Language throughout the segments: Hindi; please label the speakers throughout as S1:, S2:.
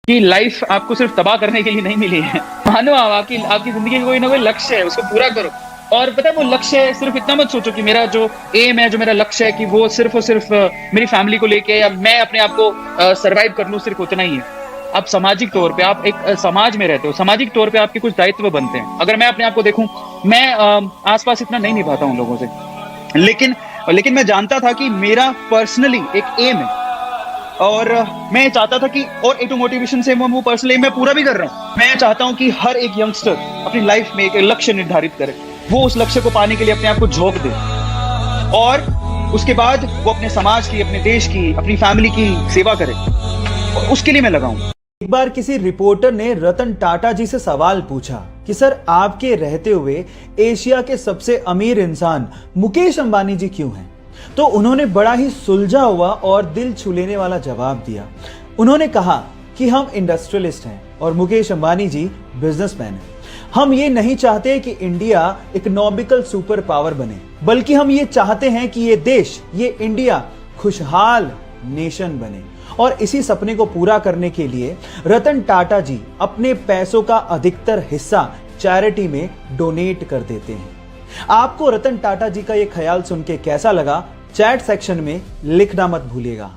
S1: कि लाइफ आपको सिर्फ तबाह करने के लिए नहीं मिली है। मानो आप आपकी आपकी जिंदगी का कोई ना कोई लक्ष्य है, उसको पूरा करो। और पता है वो लक्ष्य है, सिर्फ इतना मत सोचो कि मेरा जो एम है, जो मेरा लक्ष्य है कि वो सिर्फ और सिर्फ मेरी फैमिली को लेके या मैं अपने आप को सर्वाइव कर लूं, सिर्फ उतना ही है। आप सामाजिक तौर पे आप एक समाज में रहते हो, सामाजिक तौर पे आपके कुछ दायित्व बनते हैं। अगर मैं अपने आप को देखूं, मैं आसपास इतना नहीं निभाता हूं लोगों से, लेकिन मैं जानता था कि मेरा पर्सनली एक एम है और मैं चाहता था कि और एक मोटिवेशन से वो पर्सनल एम मैं पूरा भी कर रहा हूँ। मैं चाहता हूँ कि हर एक यंगस्टर अपनी लाइफ में एक लक्ष्य निर्धारित करे, वो उस लक्ष्य को पाने के लिए अपने आप को झोंक दे और उसके बाद वो अपने समाज की, अपने देश की, अपनी फैमिली की सेवा करे, और उसके लिए मैं लगा हूं।
S2: एक बार किसी रिपोर्टर ने रतन टाटा जी से सवाल पूछा कि सर, आपके रहते हुए एशिया के सबसे अमीर इंसान मुकेश अंबानी जी क्यों हैं? तो उन्होंने बड़ा ही सुलझा हुआ और दिल छू लेने वाला जवाब दिया। उन्होंने कहा कि हम इंडस्ट्रियलिस्ट हैं और मुकेश अंबानी जी बिजनेसमैन हैं। हम ये नहीं चाहते कि इंडिया इकोनॉमिकल सुपर पावर बने, बल्कि हम ये चाहते हैं कि ये देश, ये इंडिया खुशहाल नेशन बने। और इसी सपने को पूरा करने के लिए रतन टाटा जी अपने पैसों का अधिकतर हिस्सा चैरिटी में डोनेट कर देते हैं। आपको रतन टाटा जी का ये ख्याल सुन के कैसा लगा, चैट सेक्शन में लिखना मत भूलिएगा।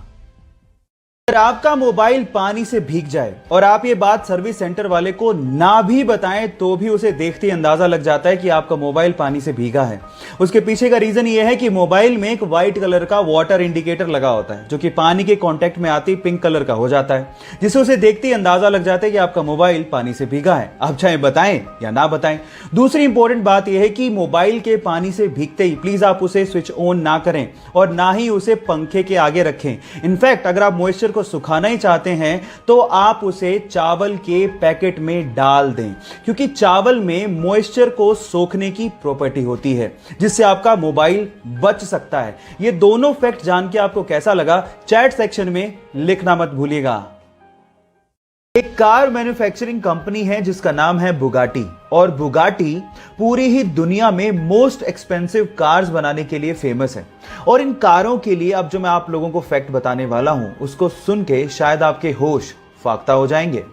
S2: अगर आपका मोबाइल पानी से भीग जाए और आप ये बात सर्विस सेंटर वाले को ना भी बताएं तो भी उसे देखते ही अंदाजा लग जाता है कि आपका मोबाइल पानी से भीगा है। उसके पीछे का रीजन ये है कि मोबाइल में एक व्हाइट कलर का वाटर इंडिकेटर लगा होता है, जो कि पानी के कांटेक्ट में आते ही पिंक कलर का हो जाता है, जिससे उसे देखते ही अंदाजा लग जाता है कि आपका मोबाइल पानी से भीगा है। आप चाहे बताएं या ना बताएं। दूसरी इंपॉर्टेंट बात यह है कि मोबाइल के पानी से भीगते ही प्लीज आप उसे स्विच ऑन ना करें और ना ही उसे पंखे के आगे रखें। इनफैक्ट अगर आप मॉइस्चर को सुखाना ही चाहते हैं तो आप उसे चावल के पैकेट में डाल दें, क्योंकि चावल में मॉइस्चर को सोखने की प्रॉपर्टी होती है, जिससे आपका मोबाइल बच सकता है। ये दोनों फैक्ट जान के आपको कैसा लगा, चैट सेक्शन में लिखना मत भूलिएगा। एक कार मैन्युफैक्चरिंग कंपनी है जिसका नाम है बुगाटी, और बुगाटी पूरी ही दुनिया में मोस्ट एक्सपेंसिव कार्स बनाने के लिए फेमस है। और इन कारों के लिए अब जो मैं आप लोगों को फैक्ट बताने वाला हूं, उसको सुन के शायद आपके होश फाख्ता हो जाएंगे।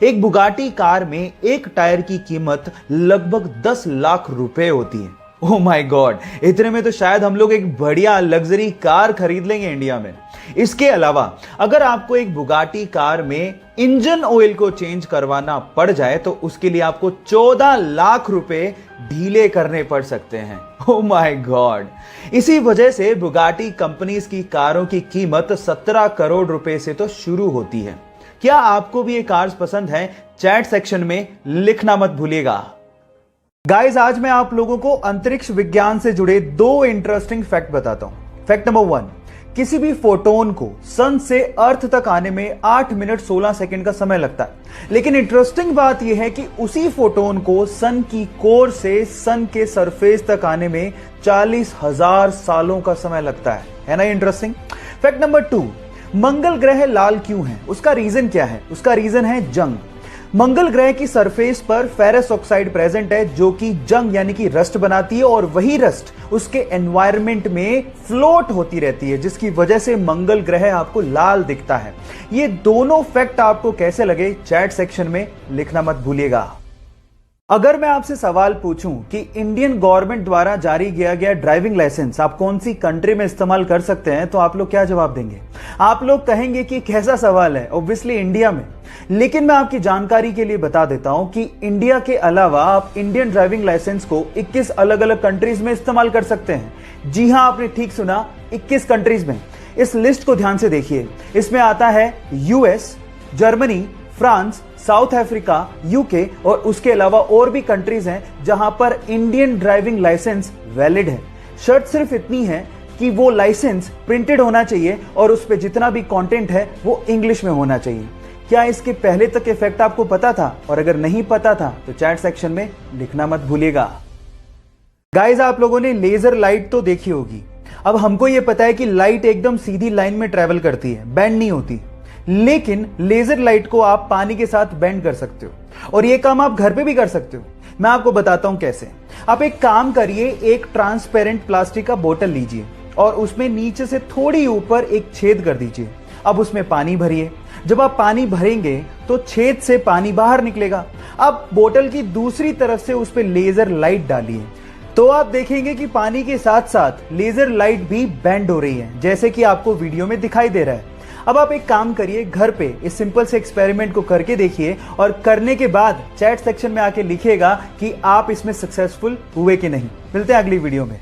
S2: एक बुगाटी कार में एक टायर की कीमत लगभग 10 लाख रुपए होती है। ओह माय गॉड, इतने में तो शायद हम लोग एक बढ़िया लग्जरी कार खरीद लेंगे इंडिया में। इसके अलावा अगर आपको एक बुगाटी कार में इंजन ऑयल को चेंज करवाना पड़ जाए तो उसके लिए आपको 14 लाख रुपए ढीले करने पड़ सकते हैं। Oh my God. इसी वजह से बुगाटी कंपनीज की कारों की कीमत 17 करोड़ रुपए से तो शुरू होती है। क्या आपको भी ये कार्स पसंद है? चैट सेक्शन में लिखना मत भूलिएगा। गाइस, आज मैं आप लोगों को अंतरिक्ष विज्ञान से जुड़े 2 इंटरेस्टिंग फैक्ट बताता हूं। फैक्ट नंबर 1, किसी भी फोटोन को सन से अर्थ तक आने में 8 मिनट 16 सेकंड का समय लगता है, लेकिन इंटरेस्टिंग बात यह है कि उसी फोटोन को सन की कोर से सन के सरफेस तक आने में 40,000 सालों का समय लगता है ना इंटरेस्टिंग। फैक्ट नंबर 2, मंगल ग्रह लाल क्यों है? उसका रीजन क्या है? उसका रीजन है जंग। मंगल ग्रह की सरफेस पर फेरस ऑक्साइड प्रेजेंट है, जो कि जंग यानी कि रस्ट बनाती है, और वही रस्ट उसके एनवायरनमेंट में फ्लोट होती रहती है, जिसकी वजह से मंगल ग्रह आपको लाल दिखता है। ये दोनों फैक्ट आपको कैसे लगे, चैट सेक्शन में लिखना मत भूलिएगा। अगर मैं आपसे सवाल पूछूं कि इंडियन गवर्नमेंट द्वारा जारी किया गया ड्राइविंग लाइसेंस आप कौन सी कंट्री में इस्तेमाल कर सकते हैं, तो आप लोग क्या जवाब देंगे? आप लोग कहेंगे कि कैसा सवाल है, ऑब्वियसली इंडिया में। लेकिन मैं आपकी जानकारी के लिए बता देता हूं कि इंडिया के अलावा आप इंडियन ड्राइविंग लाइसेंस को 21 अलग अलग कंट्रीज में इस्तेमाल कर सकते हैं। जी हां, आपने ठीक सुना, 21 कंट्रीज में। इस लिस्ट को ध्यान से देखिए। इसमें आता है US, Germany, France, south Africa, UK, और उसके अलावा और भी कंट्रीज हैं जहां पर इंडियन ड्राइविंग लाइसेंस वैलिड है। शर्त सिर्फ इतनी है कि वो लाइसेंस प्रिंटेड होना चाहिए और उस पे जितना भी कंटेंट है वो इंग्लिश में होना चाहिए। क्या इसके पहले तक के फैक्ट आपको पता था? और अगर नहीं पता था तो चैट सेक्शन में लिखना मत भूलिएगा। गाइस, आप लोगों ने लेजर लाइट तो देखी होगी। अब हमको यह पता है कि लाइट एकदम सीधी लाइन में ट्रेवल करती है, बेंड नहीं होती। लेकिन लेजर लाइट को आप पानी के साथ बेंड कर सकते हो, और यह काम आप घर पे भी कर सकते हो। मैं आपको बताता हूं कैसे। आप एक काम करिए, एक ट्रांसपेरेंट प्लास्टिक का बोतल लीजिए और उसमें नीचे से थोड़ी ऊपर एक छेद कर दीजिए। अब उसमें पानी भरिए। जब आप पानी भरेंगे तो छेद से पानी बाहर निकलेगा। अब बोतल की दूसरी तरफ से उस पर लेजर लाइट डालिए तो आप देखेंगे कि पानी के साथ साथ लेजर लाइट भी बेंड हो रही है, जैसे कि आपको वीडियो में दिखाई दे रहा है। अब आप एक काम करिए, घर पे इस सिंपल से एक्सपेरिमेंट को करके देखिए और करने के बाद चैट सेक्शन में आके लिखिएगा कि आप इसमें सक्सेसफुल हुए कि नहीं। मिलते हैं अगली वीडियो में।